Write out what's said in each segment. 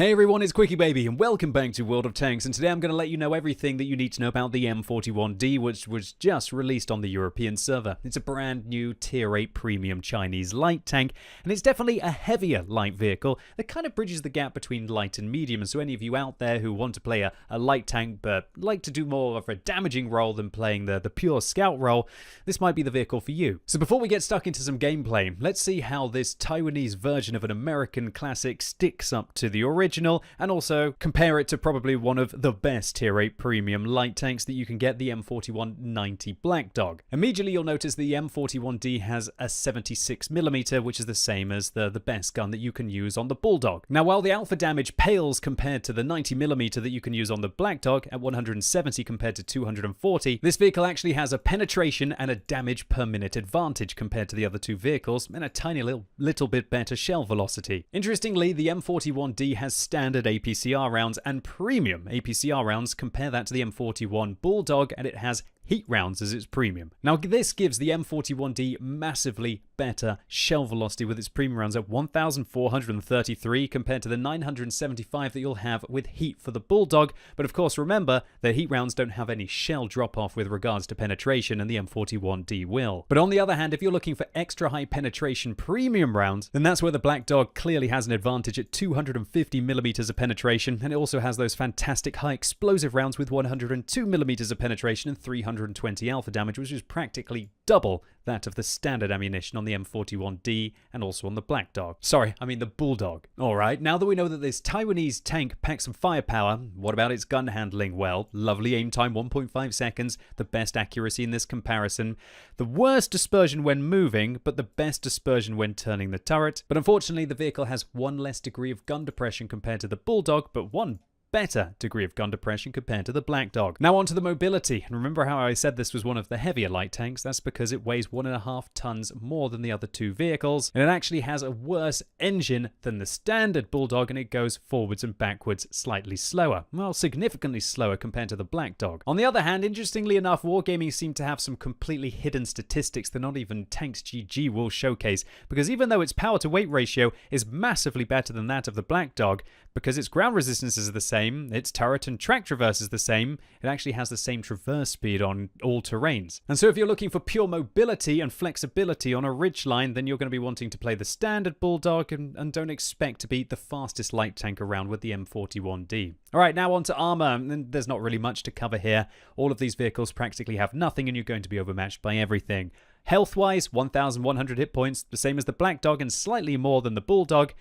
Hey everyone, it's Quickie Baby and welcome back to World of Tanks, and today I'm going to let you know everything that you need to know about the M41D, which was just released on the European server. It's a brand new Tier 8 premium Chinese light tank, and it's definitely a heavier light vehicle that kind of bridges the gap between light and medium. And so any of you out there who want to play a light tank but like to do more of a damaging role than playing the pure scout role, this might be the vehicle for you. So before we get stuck into some gameplay, let's see how this Taiwanese version of an American classic sticks up to the original, and also compare it to probably one of the best Tier 8 premium light tanks that you can get, the M4190 Black Dog. Immediately you'll notice the M41D has a 76mm, which is the same as the best gun that you can use on the Bulldog. Now while the alpha damage pales compared to the 90mm that you can use on the Black Dog at 170 compared to 240, this vehicle actually has a penetration and a damage per minute advantage compared to the other two vehicles, and a tiny little bit better shell velocity. Interestingly, the M41D has standard APCR rounds and premium APCR rounds. Compare that to the M41 Bulldog, and it has heat rounds as its premium. Now this gives the M41D massively better shell velocity with its premium rounds at 1,433 compared to the 975 that you'll have with heat for the Bulldog. But of course remember, the heat rounds don't have any shell drop off with regards to penetration, and the M41D will. But on the other hand, if you're looking for extra high penetration premium rounds, then that's where the Black Dog clearly has an advantage at 250mm of penetration, and it also has those fantastic high explosive rounds with 102mm of penetration and 320 alpha damage, which is practically double that of the standard ammunition on the M41D and also on the Black Dog. Sorry, I mean the Bulldog. Alright, now that we know that this Taiwanese tank packs some firepower, what about its gun handling? Well, lovely aim time, 1.5 seconds, the best accuracy in this comparison, the worst dispersion when moving, but the best dispersion when turning the turret. But unfortunately, the vehicle has one less degree of gun depression compared to the Bulldog, but one better degree of gun depression compared to the Black Dog. Now onto the mobility, and remember how I said this was one of the heavier light tanks? That's because it weighs 1.5 tons more than the other two vehicles, and it actually has a worse engine than the standard Bulldog, and it goes forwards and backwards slightly slower. Well, significantly slower compared to the Black Dog. On the other hand, interestingly enough, Wargaming seem to have some completely hidden statistics that not even Tanks GG will showcase, because even though its power to weight ratio is massively better than that of the Black Dog, because its ground resistances are the same, its turret and track traverse is the same, it actually has the same traverse speed on all terrains. And so if you're looking for pure mobility and flexibility on a ridgeline, then you're going to be wanting to play the standard Bulldog and don't expect to be the fastest light tank around with the M41D. Alright, now on to armor, and there's not really much to cover here. All of these vehicles practically have nothing, and you're going to be overmatched by everything. Health-wise, 1,100 hit points, the same as the Black Dog and slightly more than the Bulldog.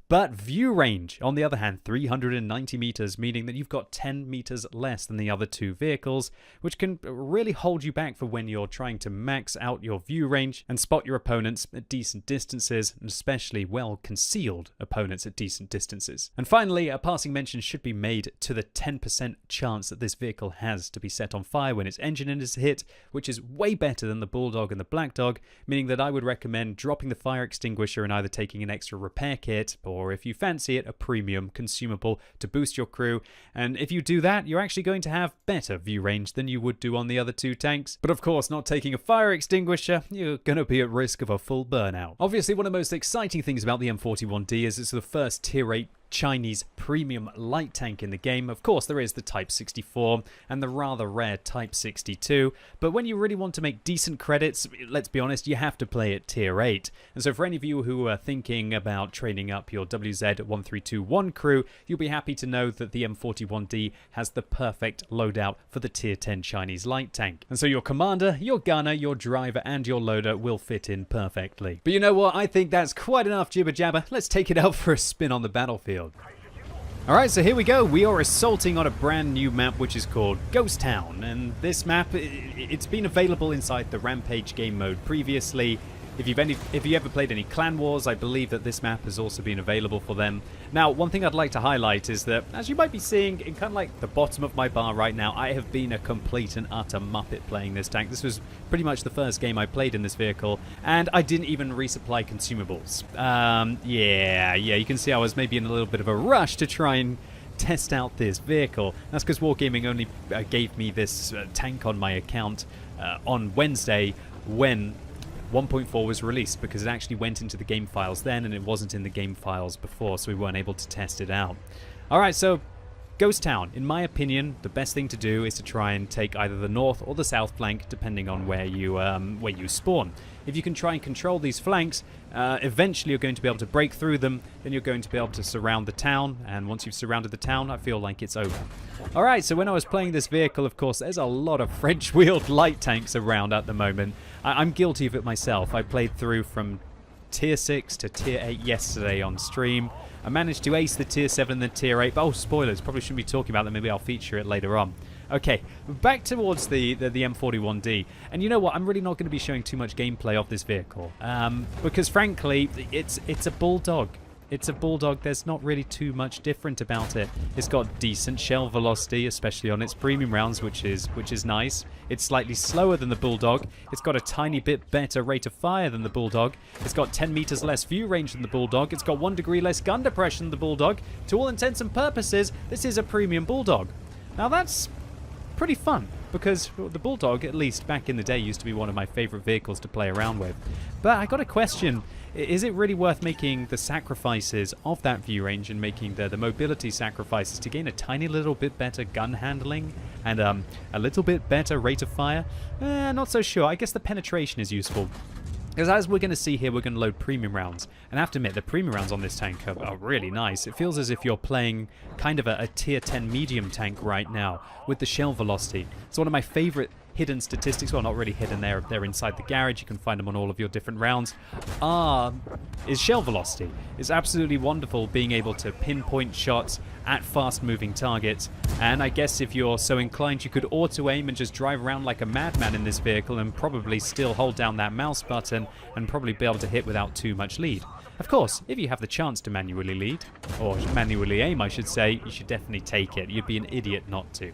But view range, on the other hand, 390 meters, meaning that you've got 10 meters less than the other two vehicles, which can really hold you back for when you're trying to max out your view range and spot your opponents at decent distances, and especially well-concealed opponents at decent distances. And finally, a passing mention should be made to the 10% chance that this vehicle has to be set on fire when its engine is hit, which is way better than the Bulldog and the Black Dog, meaning that I would recommend dropping the fire extinguisher and either taking an extra repair kit, or if you fancy it, a premium consumable to boost your crew. And if you do that, you're actually going to have better view range than you would do on the other two tanks. But of course, not taking a fire extinguisher, you're going to be at risk of a full burnout. Obviously, one of the most exciting things about the M41D is it's the first Tier 8 Chinese premium light tank in the game. Of course, there is the Type 64 and the rather rare Type 62, but when you really want to make decent credits, let's be honest, you have to play at Tier 8. And so for any of you who are thinking about training up your WZ1321 crew, you'll be happy to know that the M41D has the perfect loadout for the Tier 10 Chinese light tank. And so your commander, your gunner, your driver, and your loader will fit in perfectly. But you know what? I think that's quite enough jibber jabber. Let's take it out for a spin on the battlefield. Alright, so here we go. We are assaulting on a brand new map which is called Ghost Town, and this map, it's been available inside the Rampage game mode previously. If you ever played any Clan Wars, I believe that this map has also been available for them. Now, one thing I'd like to highlight is that, as you might be seeing in kind of like the bottom of my bar right now, I have been a complete and utter muppet playing this tank. This was pretty much the first game I played in this vehicle, and I didn't even resupply consumables. Yeah, you can see I was maybe in a little bit of a rush to try and test out this vehicle. That's because Wargaming only gave me this tank on my account on Wednesday when 1.4 was released, because it actually went into the game files then and it wasn't in the game files before, so we weren't able to test it out. Alright, so Ghost Town. In my opinion, the best thing to do is to try and take either the north or the south flank, depending on where you spawn. If you can try and control these flanks, eventually you're going to be able to break through them, then you're going to be able to surround the town, and once you've surrounded the town, I feel like it's over. Alright, so when I was playing this vehicle, of course, there's a lot of French-wheeled light tanks around at the moment. I'm guilty of it myself. I played through from Tier 6 to Tier 8 yesterday on stream. I managed to ace the Tier 7 and the Tier 8, but oh, spoilers, probably shouldn't be talking about that, maybe I'll feature it later on. Okay, back towards the M41D, and you know what, I'm really not going to be showing too much gameplay of this vehicle, because frankly, it's a bulldog. It's a bulldog, there's not really too much different about it. It's got decent shell velocity, especially on its premium rounds, which is nice. It's slightly slower than the bulldog. It's got a tiny bit better rate of fire than the bulldog. It's got 10 meters less view range than the bulldog. It's got 1 degree less gun depression than the bulldog. To all intents and purposes, this is a premium bulldog. Now that's pretty fun, because the bulldog, at least back in the day, used to be one of my favorite vehicles to play around with. But I got a question. Is it really worth making the sacrifices of that view range and making the mobility sacrifices to gain a tiny little bit better gun handling and a little bit better rate of fire? Not so sure. I guess the penetration is useful. Because as we're going to see here, we're going to load premium rounds. And I have to admit, the premium rounds on this tank are really nice. It feels as if you're playing kind of a tier 10 medium tank right now with the shell velocity. It's one of my favorite hidden statistics. Well, not really hidden, they're inside the garage. You can find them on all of your different rounds. Is shell velocity. It's absolutely wonderful being able to pinpoint shots at fast-moving targets. And I guess if you're so inclined, you could auto-aim and just drive around like a madman in this vehicle and probably still hold down that mouse button and probably be able to hit without too much lead. Of course, if you have the chance to manually lead, or manually aim, I should say, you should definitely take it. You'd be an idiot not to.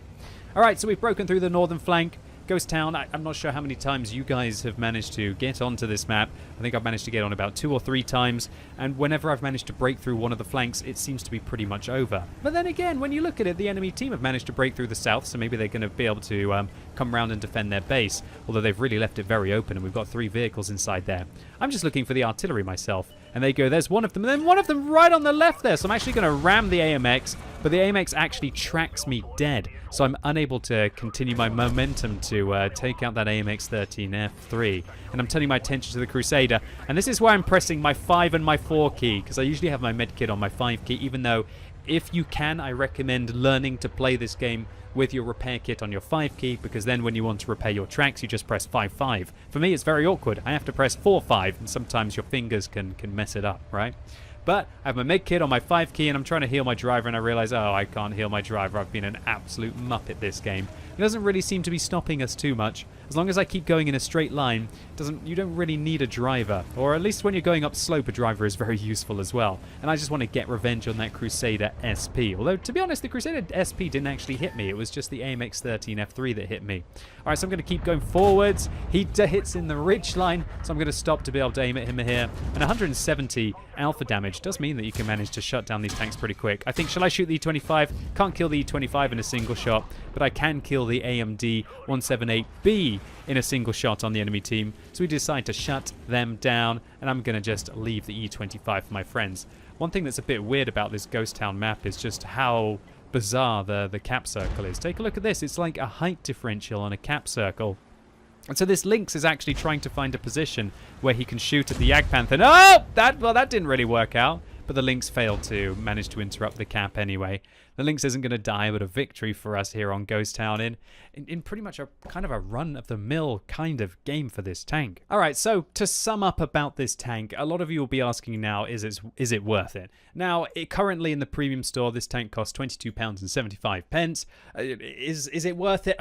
Alright, so we've broken through the northern flank. Ghost Town, I'm not sure how many times you guys have managed to get onto this map. I think I've managed to get on about 2 or 3 times, and whenever I've managed to break through one of the flanks, it seems to be pretty much over. But then again, when you look at it, the enemy team have managed to break through the south, so maybe they're going to be able to come round and defend their base, although they've really left it very open, and we've got 3 vehicles inside there. I'm just looking for the artillery myself, and they go, there's one of them, and then one of them right on the left there, so I'm actually going to ram the AMX, but the AMX actually tracks me dead, so I'm unable to continue my momentum to take out that AMX 13F3, and I'm turning my attention to the Crusader, and this is why I'm pressing my 5 and my 4 key, because I usually have my medkit on my 5 key, even though if you can, I recommend learning to play this game with your repair kit on your 5 key, because then when you want to repair your tracks, you just press 5-5. For me, it's very awkward. I have to press 4-5, and sometimes your fingers can mess it up, right? But I have my med kit on my 5 key, and I'm trying to heal my driver, and I realize, oh, I can't heal my driver. I've been an absolute muppet this game. It doesn't really seem to be stopping us too much. As long as I keep going in a straight line, you don't really need a driver. Or at least when you're going up slope, a driver is very useful as well. And I just want to get revenge on that Crusader SP. Although, to be honest, the Crusader SP didn't actually hit me. It was just the AMX 13F3 that hit me. Alright, so I'm going to keep going forwards. He hits in the ridge line, so I'm going to stop to be able to aim at him here. And 170 alpha damage does mean that you can manage to shut down these tanks pretty quick. I think, shall I shoot the E25? Can't kill the E25 in a single shot, but I can kill the AMD 178B in a single shot on the enemy team. So we decide to shut them down, and I'm going to just leave the E25 for my friends. One thing that's a bit weird about this Ghost Town map is just how bizarre the cap circle is. Take a look at this. It's like a height differential on a cap circle. And so this Lynx is actually trying to find a position where he can shoot at the Jagdpanther. Oh! That didn't really work out. But the Lynx failed to manage to interrupt the cap anyway. The Lynx isn't going to die, but a victory for us here on Ghost Town in pretty much a kind of a run-of-the-mill kind of game for this tank. Alright, so to sum up about this tank, a lot of you will be asking now, is it worth it? Now, currently in the premium store, this tank costs £22.75. Is it worth it?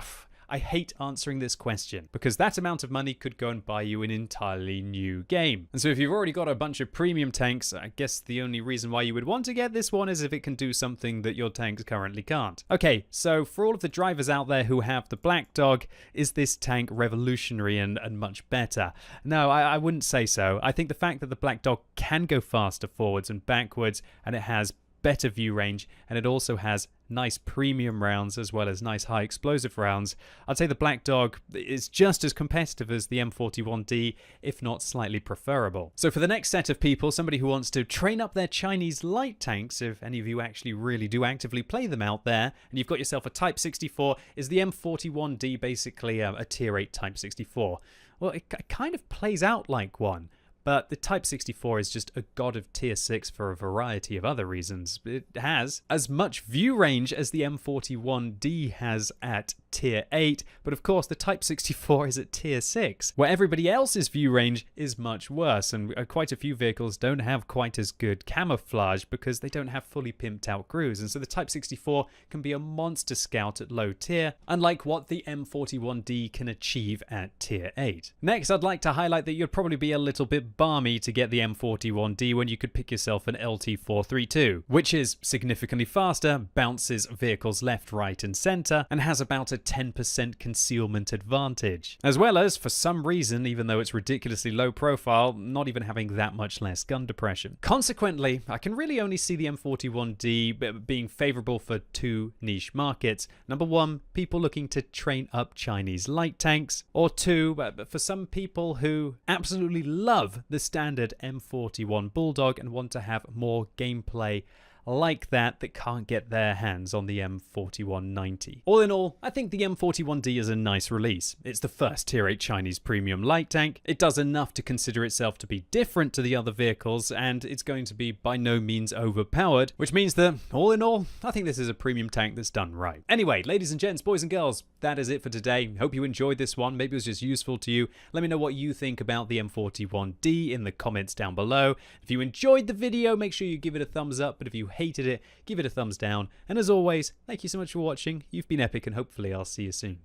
I hate answering this question because that amount of money could go and buy you an entirely new game. And so if you've already got a bunch of premium tanks, I guess the only reason why you would want to get this one is if it can do something that your tanks currently can't. Okay, so for all of the drivers out there who have the Black Dog, is this tank revolutionary and much better? No, I wouldn't say so. I think the fact that the Black Dog can go faster forwards and backwards, and it has better view range, and it also has nice premium rounds as well as nice high explosive rounds. I'd say the Black Dog is just as competitive as the M41D, if not slightly preferable. So for the next set of people, somebody who wants to train up their Chinese light tanks, if any of you actually really do actively play them out there, and you've got yourself a Type 64, is the M41D basically a Tier 8 Type 64? Well, it kind of plays out like one. But the Type 64 is just a god of Tier 6 for a variety of other reasons. It has as much view range as the M41D has at Tier 8, but of course the Type 64 is at Tier 6, where everybody else's view range is much worse, and quite a few vehicles don't have quite as good camouflage because they don't have fully pimped out grooves, and so the Type 64 can be a monster scout at low tier, unlike what the M41D can achieve at Tier 8. Next, I'd like to highlight that you'd probably be a little bit balmy to get the M41D when you could pick yourself an LT432, which is significantly faster, bounces vehicles left, right, and center, and has about a 10% concealment advantage. As well as, for some reason, even though it's ridiculously low profile, not even having that much less gun depression. Consequently, I can really only see the M41D being favorable for two niche markets. Number one, people looking to train up Chinese light tanks, or two, for some people who absolutely love the standard M41 Bulldog and want to have more gameplay like that can't get their hands on the M4190. All in all, I think the M41D is a nice release. It's the first Tier 8 Chinese premium light tank. It does enough to consider itself to be different to the other vehicles, and it's going to be by no means overpowered, which means that, all in all, I think this is a premium tank that's done right. Anyway, ladies and gents, boys and girls, that is it for today. Hope you enjoyed this one. Maybe it was just useful to you. Let me know what you think about the M41D in the comments down below. If you enjoyed the video, make sure you give it a thumbs up, but if you hated it, give it a thumbs down. And as always, thank you so much for watching. You've been epic, and hopefully I'll see you soon.